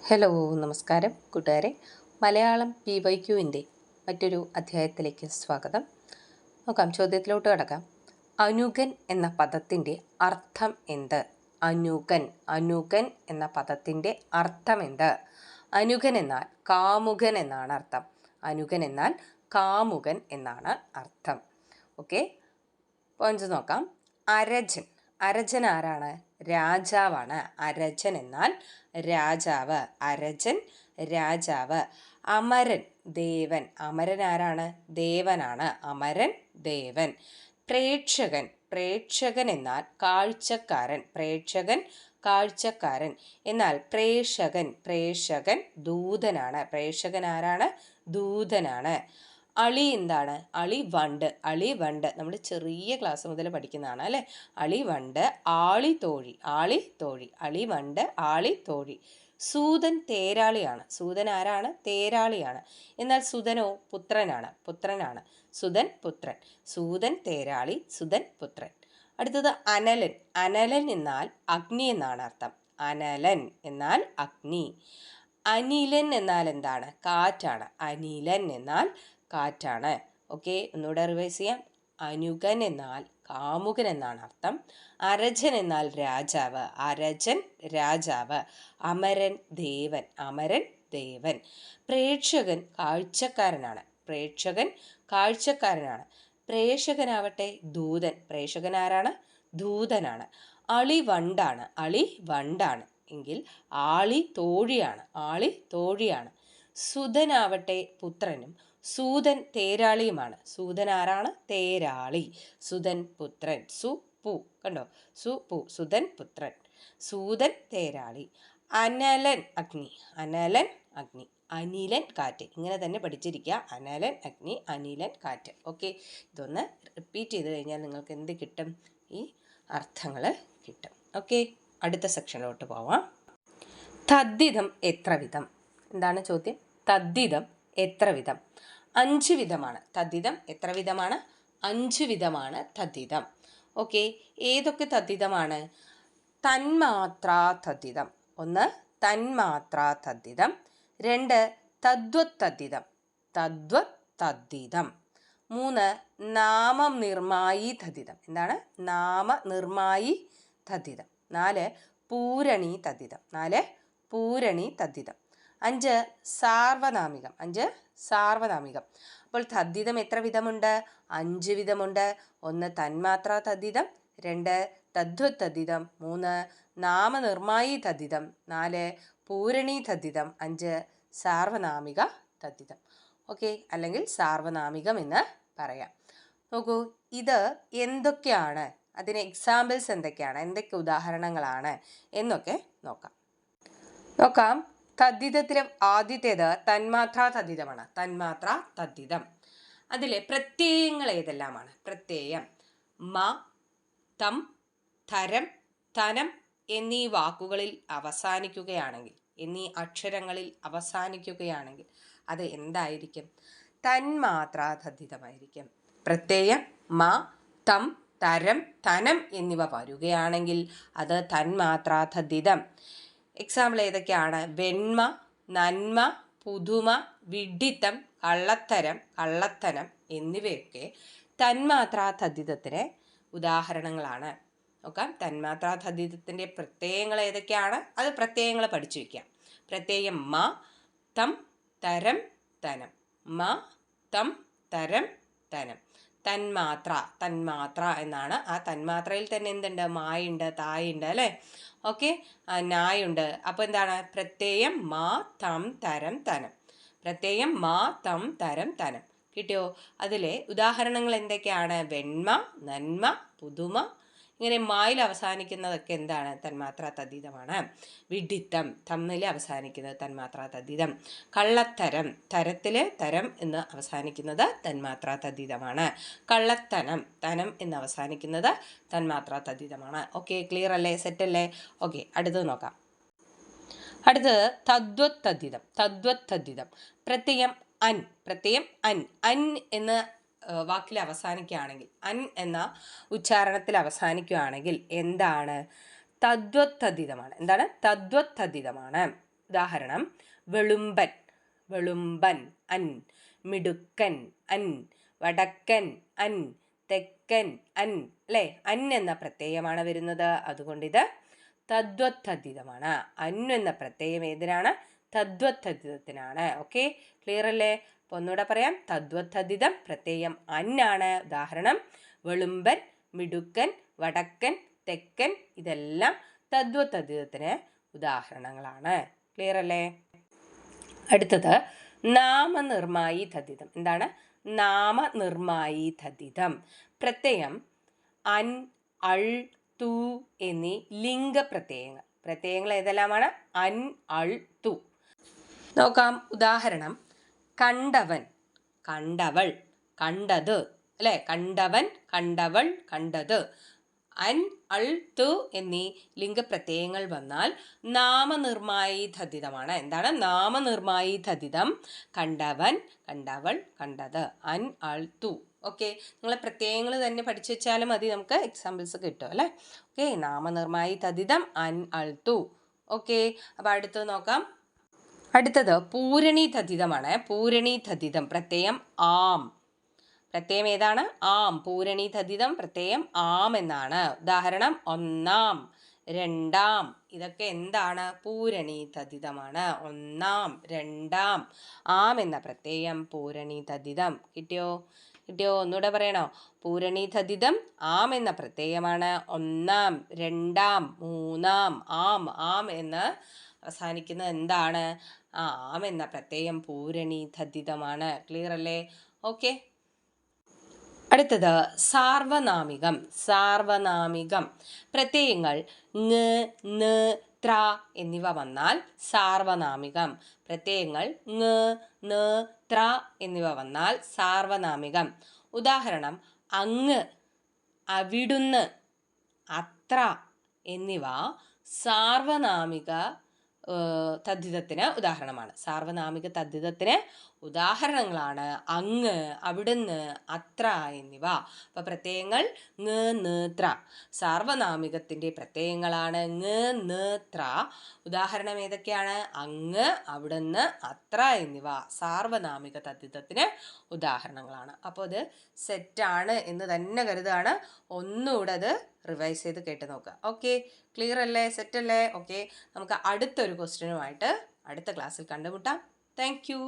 Hello, നമസ്കാരം കൂട്ടുകാരെ. മലയാളം PYQവിൻ്റെ മറ്റൊരു അധ്യായത്തിലേക്ക് സ്വാഗതം. നോക്കാം, ചോദ്യത്തിലോട്ട് കടക്കാം. അനുകൻ എന്ന പദത്തിൻ്റെ അർത്ഥം എന്ത്? അനുകൻ എന്ന പദത്തിൻ്റെ അർത്ഥം എന്ത്? അനുകൻ എന്നാൽ കാമുകൻ എന്നാണ് അർത്ഥം. അനുകൻ എന്നാൽ കാമുകൻ എന്നാണ് അർത്ഥം. ഓക്കെ, പോയിന്റ്സ് നോക്കാം. അരജൻ ആരാണ്? രാജാവാണ്. അരജൻ എന്നാൽ രാജാവ്. അരജൻ രാജാവ്. അമരൻ ദേവൻ. അമരൻ ആരാണ്? ദേവനാണ്. അമരൻ ദേവൻ. പ്രേക്ഷകൻ എന്നാൽ കാഴ്ചക്കാരൻ. കാഴ്ചക്കാരൻ. എന്നാൽ പ്രേക്ഷകൻ ദൂതനാണ്. പ്രേക്ഷകൻ ആരാണ്? ദൂതനാണ്. അളി എന്താണ്? അളിവണ്ട് നമ്മൾ ചെറിയ ക്ലാസ് മുതൽ പഠിക്കുന്നതാണ് അല്ലേ? അളിവണ്ട്. ആളിത്തോഴി. അളിവണ്ട് ആളിത്തോഴി. സൂതൻ തേരാളിയാണ്. സൂതൻ ആരാണ്? തേരാളിയാണ്. എന്നാൽ സുതനോ? പുത്രനാണ്. സുതൻ പുത്രൻ. സൂതൻ തേരാളി, സുതൻ പുത്രൻ. അടുത്തത് അനലൻ എന്നാൽ അഗ്നി എന്നാണ് അർത്ഥം. അനലൻ എന്നാൽ അഗ്നി. അനിലൻ എന്നാൽ എന്താണ്? കാറ്റാണ്. അനിലൻ എന്നാൽ കാറ്റാണ്. ഓക്കെ, ഒന്നുകൂടെ റിവൈസ് ചെയ്യാം. അനുകൻ എന്നാൽ കാമുകൻ എന്നാണ് അർത്ഥം. അരജൻ എന്നാൽ രാജാവ്. അരജൻ രാജാവ്. അമരൻ ദേവൻ. പ്രേക്ഷകൻ കാഴ്ചക്കാരനാണ്. പ്രേക്ഷകനാവട്ടെ ദൂതൻ. പ്രേക്ഷകൻ ആരാണ്? ദൂതനാണ്. അളിവണ്ടാണ് എങ്കിൽ ആളി തോഴിയാണ്. സുതനാവട്ടെ പുത്രനും സൂതൻ തേരാളിയുമാണ്. സൂതൻ ആരാണ്? തേരാളി. സുതൻ പുത്രൻ. കണ്ടോ? സുതൻ പുത്രൻ. സൂതൻ തേരാളി. അനലൻ അഗ്നി. അനിലൻ കാറ്റ്. ഇങ്ങനെ തന്നെ പഠിച്ചിരിക്കുക. അനലൻ അഗ്നി, അനിലൻ കാറ്റ്. ഓക്കെ, ഇതൊന്ന് റിപ്പീറ്റ് ചെയ്ത് കഴിഞ്ഞാൽ നിങ്ങൾക്ക് എന്ത് കിട്ടും? ഈ അർത്ഥങ്ങൾ കിട്ടും. ഓക്കെ, അടുത്ത സെക്ഷനിലോട്ട് പോവാം. തദ്ധിതം എത്ര വിധം? എന്താണ് ചോദ്യം? തദ്ധിതം എത്ര വിധം? 5 വിധമാണ് തദ്ധിതം. എത്ര വിധമാണ്? 5 വിധമാണ് തദ്ധിതം. ഓക്കെ, ഏതൊക്കെ തദ്ധിതമാണ്? തന്മാത്രാ തദ്ധിതം. 1 തന്മാത്രാ തദ്ധിതം. 2 തദ്വത് തദ്ധിതം. 3 നാമനിർമായി തദ്ധിതം. എന്താണ്? നാമനിർമായി തദ്ധിതം. 4 പൂരണി തദ്ധിതം. 5 സാർവനാമികം. അപ്പോൾ തദ്ധിതം എത്ര വിധമുണ്ട്? 5 വിധമുണ്ട്. 1 തന്മാത്രാ തദ്ധിതം, 2 തദ്വത് തദ്ധിതം, 3 നാമനിർമായി തദ്ധിതം, 4 പൂരണി തദ്ധിതം, 5 സാർവനാമിക തദ്ധിതം. ഓക്കെ, അല്ലെങ്കിൽ സാർവനാമികം എന്ന് പറയാം. നോക്കൂ, ഇത് എന്തൊക്കെയാണ്? അതിന് എക്സാമ്പിൾസ് എന്തൊക്കെയാണ്? എന്തൊക്കെ ഉദാഹരണങ്ങളാണ് എന്നൊക്കെ നോക്കാം. തദ്ധിതത്തിലെ ആദ്യത്തേത് തന്മാത്രാ തദ്ധിതമാണ്. തന്മാത്രാ തദ്ധിതം. അതിലെ പ്രത്യയങ്ങൾ ഏതെല്ലാമാണ്? പ്രത്യയം മ, തം, തരം, തനം എന്നീ വാക്കുകളിൽ അവസാനിക്കുകയാണെങ്കിൽ, എന്നീ അക്ഷരങ്ങളിൽ അവസാനിക്കുകയാണെങ്കിൽ അത് എന്തായിരിക്കും? തന്മാത്രാ തദ്ധിതമായിരിക്കും. പ്രത്യയം മ, തം, തരം, തനം എന്നിവ വരുകയാണെങ്കിൽ അത് തന്മാത്രാ തദ്ധിതം. എക്സാമ്പിൾ ഏതൊക്കെയാണ്? വെണ്മ, നന്മ, പുതുമ, വിഡ്ഢിത്തം, കള്ളത്തനം എന്നിവയൊക്കെ തന്മാത്രാ തദ്ധിതത്തിന് ഉദാഹരണങ്ങളാണ്. നോക്കാം, തന്മാത്രാ തദ്ധിതത്തിൻ്റെ പ്രത്യയങ്ങൾ ഏതൊക്കെയാണ്? അത് പ്രത്യയങ്ങൾ പഠിച്ചു വയ്ക്കാം. പ്രത്യയം മ, തം, തരം, തനം. മ, തം, തരം, തനം. തന്മാത്ര എന്നാണ്. ആ തന്മാത്രയിൽ തന്നെ എന്തുണ്ട്? മായുണ്ട്, തായുണ്ട് അല്ലേ? ഓക്കെ, നായുണ്ട്. അപ്പോൾ എന്താണ്? പ്രത്യയം മാ, തം, തരം, തനം. പ്രത്യയം മാ, തം, തരം, തനം. കിട്ടിയോ? അതിലെ ഉദാഹരണങ്ങൾ എന്തൊക്കെയാണ്? വെണ്മ, നന്മ, പുതുമ. ഇങ്ങനെ മായിൽ അവസാനിക്കുന്നതൊക്കെ എന്താണ്? തന്മാത്രാ തദ്ധിതമാണ്. വിഡ്ഢിത്തം തമ്മിൽ അവസാനിക്കുന്നത് തന്മാത്രാ തദ്ധിതം. കള്ളത്തരം, തരത്തിൽ തരം എന്ന് അവസാനിക്കുന്നത് തന്മാത്രാ തദ്ധിതമാണ്. കള്ളത്തനം, തനം എന്ന് അവസാനിക്കുന്നത് തന്മാത്രാ തദ്ധിതമാണ്. ഓക്കെ, ക്ലിയർ അല്ലേ? സെറ്റ് അല്ലേ? ഓക്കെ, അടുത്തത് നോക്കാം. അടുത്തത് തദ്വത് തദ്ധിതം. പ്രത്യയം അൻ എന്ന് വാക്കിൽ അവസാനിക്കുകയാണെങ്കിൽ, അൻ എന്ന ഉച്ചാരണത്തിൽ അവസാനിക്കുകയാണെങ്കിൽ എന്താണ്? തദ്വത് തദ്ധിതമാണ്. എന്താണ്? തദ്വത് തദ്ധിതമാണ്. ഉദാഹരണം വെളുമ്പൻ, വെളുമ്പൻ അൻ, മിടുക്കൻ അൻ, വടക്കൻ അൻ, തെക്കൻ അൻ, അല്ലേ? അൻ എന്ന പ്രത്യയമാണ് വരുന്നത്. അതുകൊണ്ടിത് തദ്വത്തദ്ധിതമാണ്. അൻ എന്ന പ്രത്യയം ഏതിനാണ്? തദ്വത്തദ്ധിതത്തിനാണ്. ഓക്കെ, ക്ലിയർ അല്ലേ? അപ്പോൾ ഒന്നുകൂടെ പറയാം. തദ്വത്തദ്ധിതം പ്രത്യയം അന്നാണ്. ഉദാഹരണം വെളുമ്പൻ, മിടുക്കൻ, വടക്കൻ, തെക്കൻ, ഇതെല്ലാം തദ്വത്തദ്ധിതത്തിന് ഉദാഹരണങ്ങളാണ്. ക്ലിയർ അല്ലേ? അടുത്തത് നാമനിർമായി തദ്ധിതം. എന്താണ് നാമനിർമായി തദ്ധിതം? പ്രത്യയം അൻ, അൾ, തു എന്നീ ലിംഗപ്രത്യയങ്ങൾ. പ്രത്യയങ്ങൾ ഏതെല്ലാമാണ്? അൻ, അൾ, തു. നോക്കാം. ഉദാഹരണം കണ്ടവൻ, കണ്ടവൾ, കണ്ടത്, അല്ലെ? കണ്ടവൻ, കണ്ടവൾ, കണ്ടത്. അൻ, അൾ, തു എന്നീ ലിംഗപ്രത്യയങ്ങൾ വന്നാൽ നാമനിർമായി തദ്ധിതമാണ്. എന്താണ് നാമനിർമായി തദ്ധിതം? കണ്ടവൻ, കണ്ടവൾ, കണ്ടത്. അൻ, അൾ, തു. ഓക്കെ, നിങ്ങൾ പ്രത്യയങ്ങൾ തന്നെ പഠിച്ചു വെച്ചാലും മതി, നമുക്ക് എക്സാമ്പിൾസ് കിട്ടും അല്ലേ? ഓക്കെ, നാമനിർമായി തദ്ധിതം അൻ, അൾ, തു. ഓക്കെ, അപ്പോൾ അടുത്തത് നോക്കാം. അടുത്തത് പൂരണി തദ്ധിതമാണ്. പൂരണി തദ്ധിതം പ്രത്യയം ആം. പ്രത്യയം ഏതാണ്? ആം. പൂരണി തദ്ധിതം പ്രത്യയം ആം എന്നാണ്. ഉദാഹരണം ഒന്നാം, രണ്ടാം, ഇതൊക്കെ എന്താണ്? പൂരണി തദ്ധിതമാണ്. ഒന്നാം, രണ്ടാം, ആം എന്ന പ്രത്യയം പൂരണി തദ്ധിതം. കിട്ടിയോ? ഒന്നുകൂടെ പറയണോ? പൂരണി തദ്ധിതം ആം എന്ന പ്രത്യയമാണ്. ഒന്നാം, രണ്ടാം, മൂന്നാം, ആം. ആം എന്ന് അവസാനിക്കുന്നത് എന്താണ്? ആം എന്ന പ്രത്യയം പൂരണി തദ്ധിതമാണ്. ക്ലിയർ അല്ലേ? ഓക്കെ, അടുത്തത് സാർവനാമികം. സാർവനാമികം പ്രത്യയങ്ങൾ ങ്, ന്, ത്ര എന്നിവ വന്നാൽ സാർവനാമികം. പ്രത്യയങ്ങൾ ങ്, ന്, ത്ര എന്നിവ വന്നാൽ സാർവനാമികം. ഉദാഹരണം അങ്ങ്, അവിടുന്ന്, അത്ര എന്നിവ സാർവനാമിക തദ്ധിതത്തിന് ഉദാഹരണമാണ്. സാർവനാമിക തദ്ധിതത്തിന് ഉദാഹരണങ്ങളാണ് അങ്ങ്, അവിടുന്ന്, അത്ര എന്നിവ. അപ്പോൾ പ്രത്യയങ്ങൾ ങ്, ന്, ത്ര സാർവനാമികത്തിൻ്റെ പ്രത്യയങ്ങളാണ്. ങ്, ന്, ത്ര. ഉദാഹരണം ഏതൊക്കെയാണ്? അങ്ങ്, അവിടുന്ന്, അത്ര എന്നിവ സാർവനാമിക തദ്ധിതത്തിന് ഉദാഹരണങ്ങളാണ്. അപ്പോൾ അത് സെറ്റാണ് എന്ന് തന്നെ കരുതാണ്. ഒന്നുകൂടെ അത് റിവൈസ് ചെയ്ത് കേട്ട് നോക്കുക. ഓക്കെ, ക്ലിയർ അല്ലേ? സെറ്റ് അല്ലേ? ഓക്കെ, നമുക്ക് അടുത്തൊരു ക്വസ്റ്റ്യനുമായിട്ട് അടുത്ത ക്ലാസ്സിൽ കണ്ടുമുട്ടാം. Thank you.